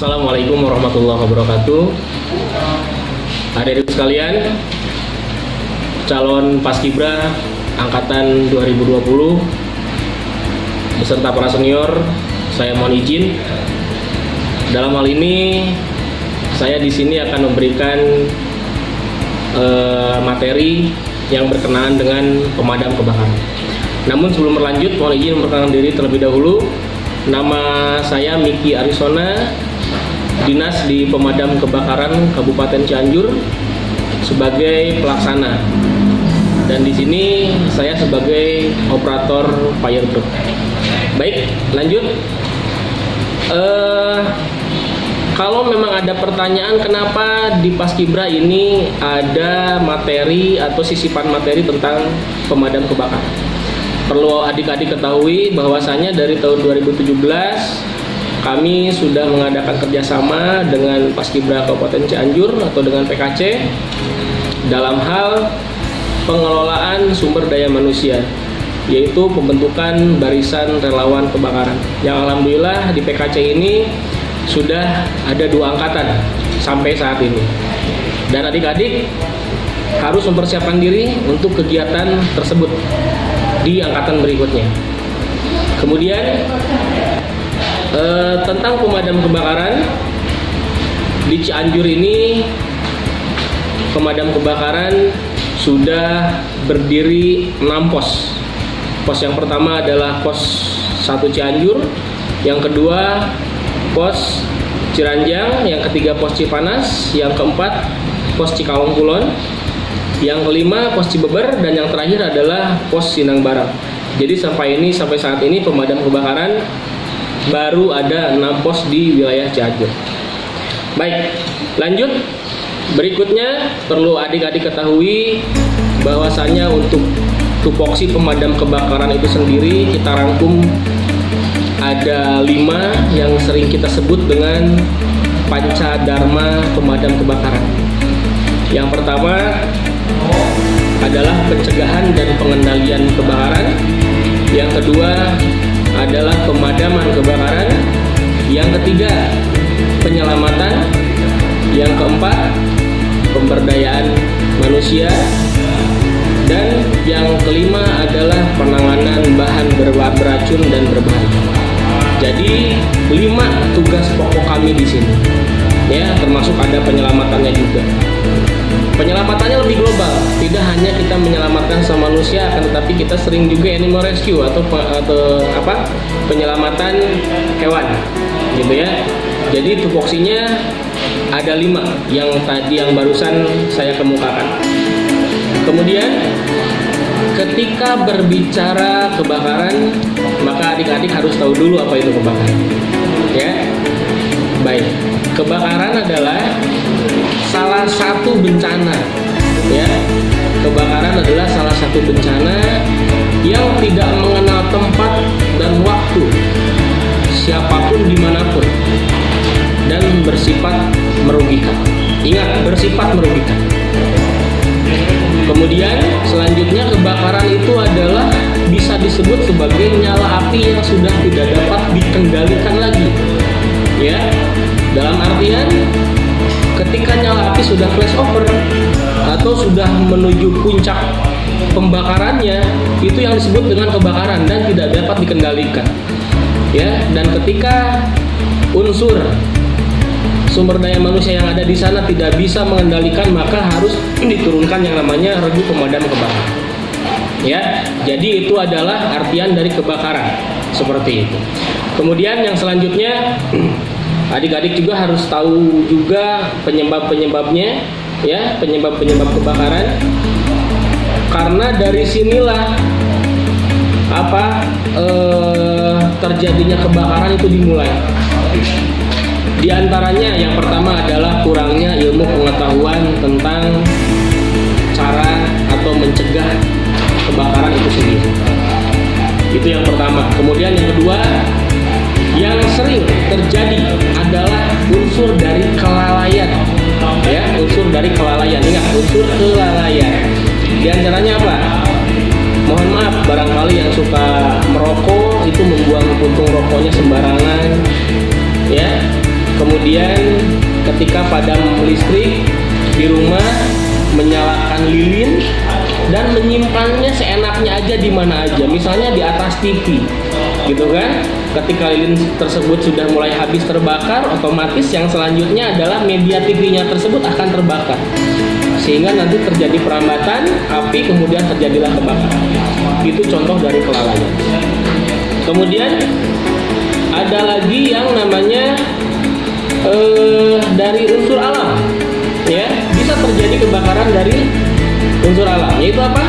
Assalamualaikum warahmatullahi wabarakatuh. Hadirin sekalian, calon Paskibra angkatan 2020 beserta para senior, saya mohon izin. Dalam hal ini saya di sini akan memberikan materi yang berkenaan dengan pemadam kebakaran. Namun sebelum berlanjut, mohon izin memperkenalkan diri terlebih dahulu. Nama saya Miki Arisona, dinas di Pemadam Kebakaran Kabupaten Cianjur sebagai pelaksana, dan di sini saya sebagai operator fire truck. Baik, lanjut. Kalau memang ada pertanyaan kenapa di Paskibra ini ada materi atau sisipan materi tentang pemadam kebakaran, perlu adik-adik ketahui bahwasanya dari tahun 2017 kami sudah mengadakan kerjasama dengan Paskibra Kabupaten Cianjur atau dengan PKC dalam hal pengelolaan sumber daya manusia, yaitu pembentukan barisan relawan kebakaran, yang alhamdulillah di PKC ini sudah ada 2 angkatan sampai saat ini, dan adik-adik harus mempersiapkan diri untuk kegiatan tersebut di angkatan berikutnya. Kemudian tentang pemadam kebakaran di Cianjur ini, pemadam kebakaran sudah berdiri 6 pos. Pos yang pertama adalah pos 1 Cianjur, yang kedua pos Ciranjang, yang ketiga pos Cipanas, yang keempat pos Cikalong Kulon, yang kelima pos Cibeber, dan yang terakhir adalah pos Sindang Barat. Jadi sampai saat ini pemadam kebakaran baru ada 6 pos di wilayah Cianjur. Baik, lanjut. Berikutnya perlu adik-adik ketahui bahwasannya untuk tupoksi pemadam kebakaran itu sendiri kita rangkum ada 5 yang sering kita sebut dengan panca dharma pemadam kebakaran. Yang pertama adalah pencegahan dan pengendalian kebakaran. Yang kedua adalah pemadaman kebakaran. Yang ketiga penyelamatan. Yang keempat pemberdayaan manusia. Dan yang kelima adalah penanganan bahan beracun dan berbahaya. Jadi 5 tugas pokok kami di sini, ya, termasuk ada penyelamatannya juga. Penyelamatannya lebih global, tidak hanya kita menyelamatkan sama manusia, akan tetapi kita sering juga animal rescue atau penyelamatan hewan, gitu ya. Jadi tupoksinya ada 5 yang tadi yang barusan saya kemukakan. Kemudian ketika berbicara kebakaran, maka adik-adik harus tahu dulu apa itu kebakaran, ya. Baik, kebakaran adalah salah satu bencana, ya. Kebakaran adalah salah satu bencana yang tidak mengenal tempat dan waktu, siapapun dimanapun, dan bersifat merugikan. Ingat, bersifat merugikan. Kemudian selanjutnya kebakaran itu adalah bisa disebut sebagai nyala api yang sudah tidak dapat dikendalikan lagi, ya. Dalam artian ketika nyala api sudah flash over atau sudah menuju puncak pembakarannya, itu yang disebut dengan kebakaran dan tidak dapat dikendalikan, ya. Dan ketika unsur sumber daya manusia yang ada di sana tidak bisa mengendalikan, maka harus diturunkan yang namanya regu pemadam kebakaran, ya. Jadi itu adalah artian dari kebakaran, seperti itu. Kemudian yang selanjutnya adik-adik juga harus tahu juga penyebab-penyebabnya, ya, penyebab-penyebab kebakaran. Karena dari sinilah terjadinya kebakaran itu dimulai. Di antaranya yang pertama adalah kurangnya ilmu pengetahuan tentang cara atau mencegah kebakaran itu sendiri. Itu yang pertama. Kemudian yang kedua, yang sering terjadi adalah unsur dari kelalaian, ya, unsur dari kelalaian. Ingat, unsur kelalaian. Di antaranya apa? Mohon maaf, barangkali yang suka merokok itu membuang puntung rokoknya sembarangan, ya. Kemudian ketika padam listrik di rumah, menyalakan lilin dan menyimpannya seenaknya aja di mana aja, misalnya di atas TV, gitu kan? Ketika lilin tersebut sudah mulai habis terbakar, otomatis yang selanjutnya adalah media TV-nya tersebut akan terbakar, sehingga nanti terjadi perambatan api, kemudian terjadilah kebakaran. Itu contoh dari kelalaian. Kemudian ada lagi yang namanya dari unsur alam, ya, bisa terjadi kebakaran dari unsur alam, yaitu apa?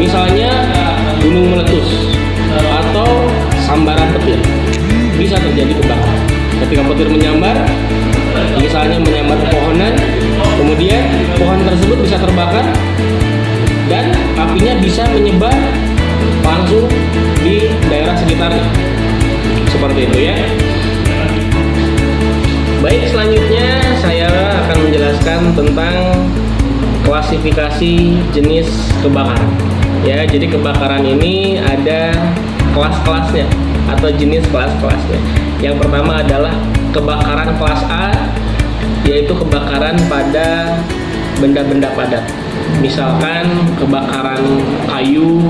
Misalnya gunung meletus atau sambaran petir, bisa terjadi kebakaran. Ketika petir menyambar, misalnya menyambar pepohonan, kemudian pohon tersebut bisa terbakar dan apinya bisa menyebar langsung di daerah sekitarnya, seperti itu ya. Baik, selanjutnya saya akan menjelaskan tentang klasifikasi jenis kebakaran. Ya, jadi kebakaran ini ada kelas-kelasnya atau jenis kelas-kelasnya. Yang pertama adalah kebakaran kelas A, yaitu kebakaran pada benda-benda padat. Misalkan kebakaran kayu,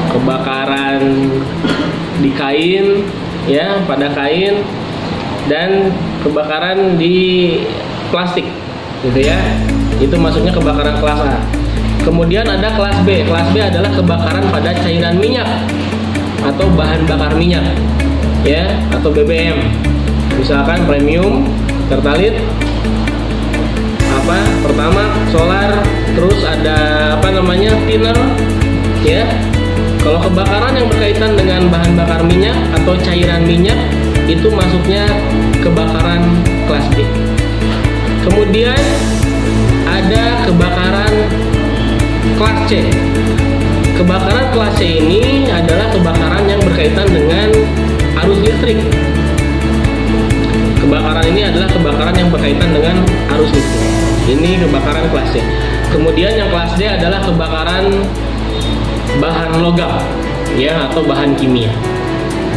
kebakaran di kain, ya, pada kain, dan kebakaran di plastik, gitu ya. Itu maksudnya kebakaran kelas A. Kemudian ada kelas B. Kelas B adalah kebakaran pada cairan minyak atau bahan bakar minyak, ya, atau BBM. Misalkan premium, pertalite, pertama solar, terus ada thinner, ya. Kalau kebakaran yang berkaitan dengan bahan bakar minyak atau cairan minyak, itu masuknya kebakaran kelas B. Kemudian ada kebakaran kelas C. Kebakaran kelas C ini adalah kebakaran yang berkaitan dengan arus listrik. Kebakaran ini adalah kebakaran yang berkaitan dengan arus listrik. Ini kebakaran kelas C. Kemudian yang kelas D adalah kebakaran bahan logam, ya, atau bahan kimia.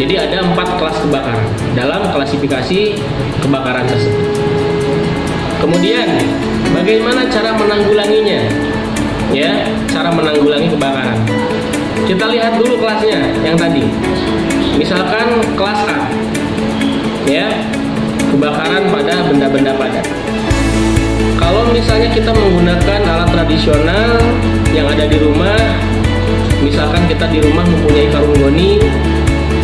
Jadi ada 4 kelas kebakaran dalam klasifikasi kebakaran tersebut. Kemudian bagaimana cara menanggulanginya? Ya, cara menanggulangi kebakaran. Kita lihat dulu kelasnya yang tadi. Misalkan kelas A, ya, kebakaran pada benda-benda padat. Kalau misalnya kita menggunakan alat tradisional yang ada di rumah, misalkan kita di rumah mempunyai karung goni,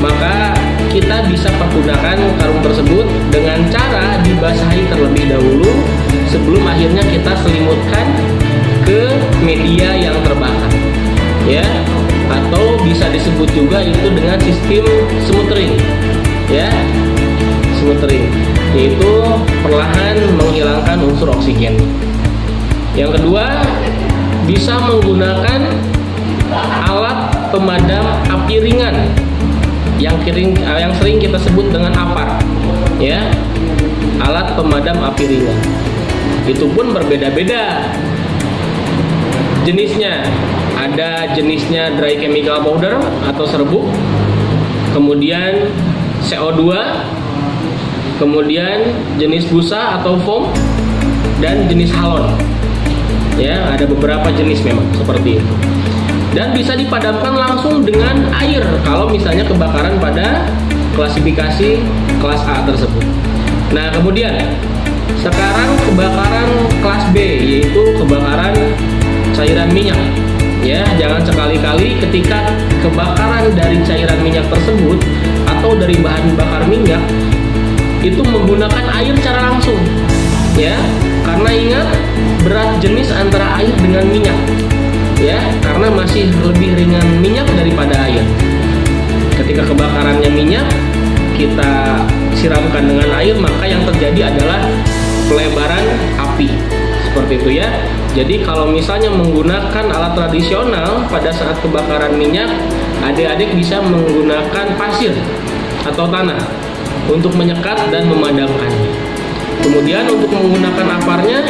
maka kita bisa pergunakan karung tersebut dengan cara dibasahi terlebih dahulu sebelum akhirnya kita selimutkan ke media yang terbakar, ya, atau bisa disebut juga itu dengan sistem smothering, ya, smothering, yaitu perlahan menghilangkan unsur oksigen. Yang kedua, bisa menggunakan alat pemadam api ringan yang sering kita sebut dengan APAR, ya, alat pemadam api ringan. Itu pun berbeda-beda jenisnya. Ada jenisnya dry chemical powder atau serbuk, kemudian CO2, kemudian jenis busa atau foam, dan jenis halon. Ya, ada beberapa jenis memang seperti itu. Dan bisa dipadamkan langsung dengan air kalau misalnya kebakaran pada klasifikasi kelas A tersebut. Nah, kemudian sekarang kebakaran kelas B, yaitu kebakaran cairan minyak. Ya, jangan sekali-kali ketika kebakaran dari cairan minyak tersebut atau dari bahan bakar minyak itu menggunakan air secara langsung, ya, karena ingat berat jenis antara air dengan minyak, ya, karena masih lebih ringan minyak daripada air. Ketika kebakarannya minyak, kita siramkan dengan air, maka yang terjadi adalah pelebaran api, seperti itu ya. Jadi kalau misalnya menggunakan alat tradisional pada saat kebakaran minyak, adik-adik bisa menggunakan pasir atau tanah untuk menyekat dan memadamkannya. Kemudian untuk menggunakan aparnya,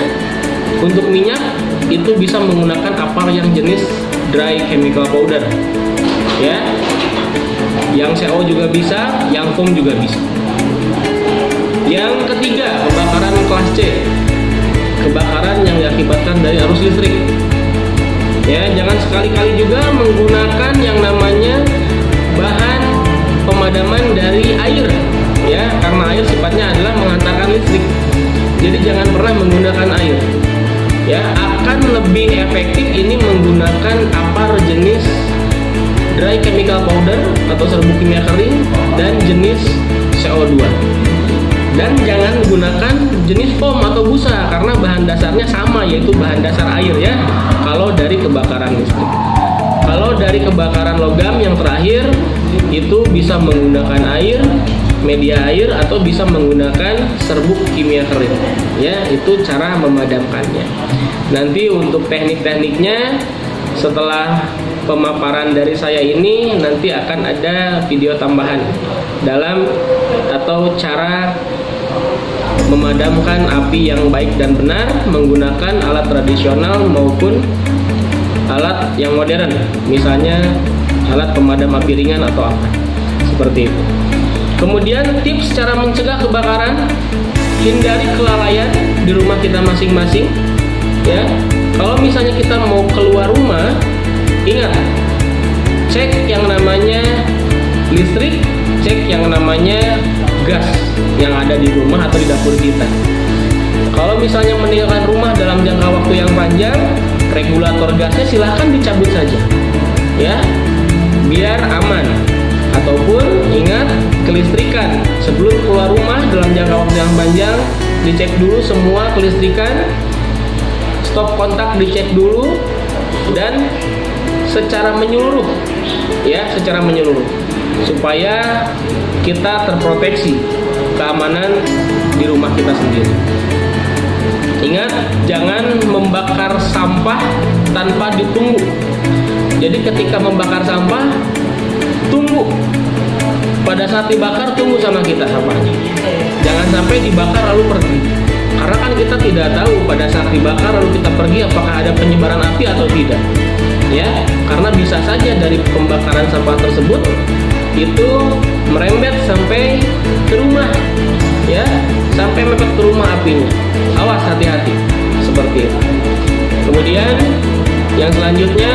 untuk minyak itu bisa menggunakan apar yang jenis dry chemical powder, ya. Yang CO juga bisa, yang foam juga bisa. Yang ketiga, kebakaran kelas C, kebakaran yang diakibatkan dari arus listrik. Ya, jangan sekali-kali juga menggunakan yang namanya bahan pemadaman dari air, ya, karena air sifatnya adalah mengantarkan listrik. Jadi jangan pernah menggunakan air. Ya, akan lebih efektif ini menggunakan APAR jenis dry chemical powder atau serbuk kimia kering dan jenis CO2. Dan jangan gunakan jenis foam atau busa karena bahan dasarnya sama, yaitu bahan dasar air, ya, kalau dari kebakaran listrik. Kalau dari kebakaran logam yang terakhir itu bisa menggunakan air, media air, atau bisa menggunakan serbuk kimia kering. Ya, itu cara memadamkannya. Nanti untuk teknik-tekniknya setelah pemaparan dari saya ini nanti akan ada video tambahan dalam atau cara memadamkan api yang baik dan benar menggunakan alat tradisional maupun alat yang modern, misalnya alat pemadam api ringan atau apa seperti itu. Kemudian tips cara mencegah kebakaran, hindari kelalaian di rumah kita masing-masing. Ya, kalau misalnya kita mau keluar rumah, ingat cek yang namanya listrik, cek yang namanya gas yang ada di rumah atau di dapur kita. Kalau misalnya meninggalkan rumah dalam jangka waktu yang panjang, regulator gasnya silahkan dicabut saja, ya, biar aman. Ataupun ingat kelistrikan sebelum keluar rumah dalam jangka waktu yang panjang, dicek dulu semua kelistrikan, stop kontak dicek dulu, dan secara menyeluruh, ya, secara menyeluruh supaya kita terproteksi keamanan di rumah kita sendiri. Ingat, jangan membakar sampah tanpa ditunggu. Jadi ketika membakar sampah, tunggu. Pada saat dibakar, tunggu sama kita sampahnya. Jangan sampai dibakar lalu pergi. Karena kan kita tidak tahu pada saat dibakar lalu kita pergi apakah ada penyebaran api atau tidak. Ya, karena bisa saja dari pembakaran sampah tersebut itu merembet sampai ke rumah, ya, sampai mepet ke rumah apinya. Awas, hati-hati seperti itu. Kemudian yang selanjutnya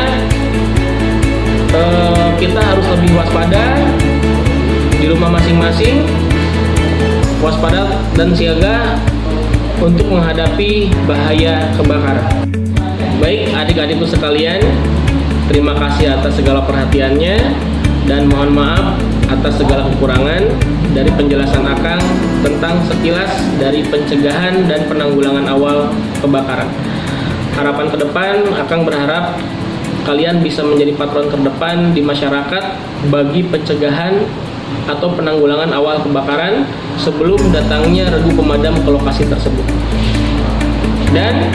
kita harus lebih waspada di rumah masing-masing, waspada dan siaga untuk menghadapi bahaya kebakaran. Baik adik-adikku sekalian, terima kasih atas segala perhatiannya dan mohon maaf atas segala kekurangan dari penjelasan Akang tentang sekilas dari pencegahan dan penanggulangan awal kebakaran. Harapan ke depan, Akang berharap kalian bisa menjadi patron terdepan di masyarakat bagi pencegahan atau penanggulangan awal kebakaran sebelum datangnya regu pemadam ke lokasi tersebut. Dan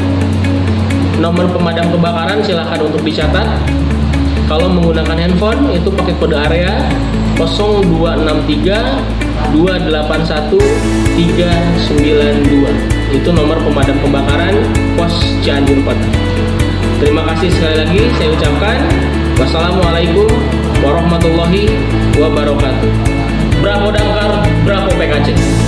nomor pemadam kebakaran silahkan untuk dicatat. Kalau menggunakan handphone itu pakai kode area 0263 281 392. Itu nomor pemadam kebakaran Pos Cianjur Kota. Terima kasih sekali lagi saya ucapkan. Wassalamualaikum warahmatullahi wabarakatuh. Bravo Damkar, bravo PKC.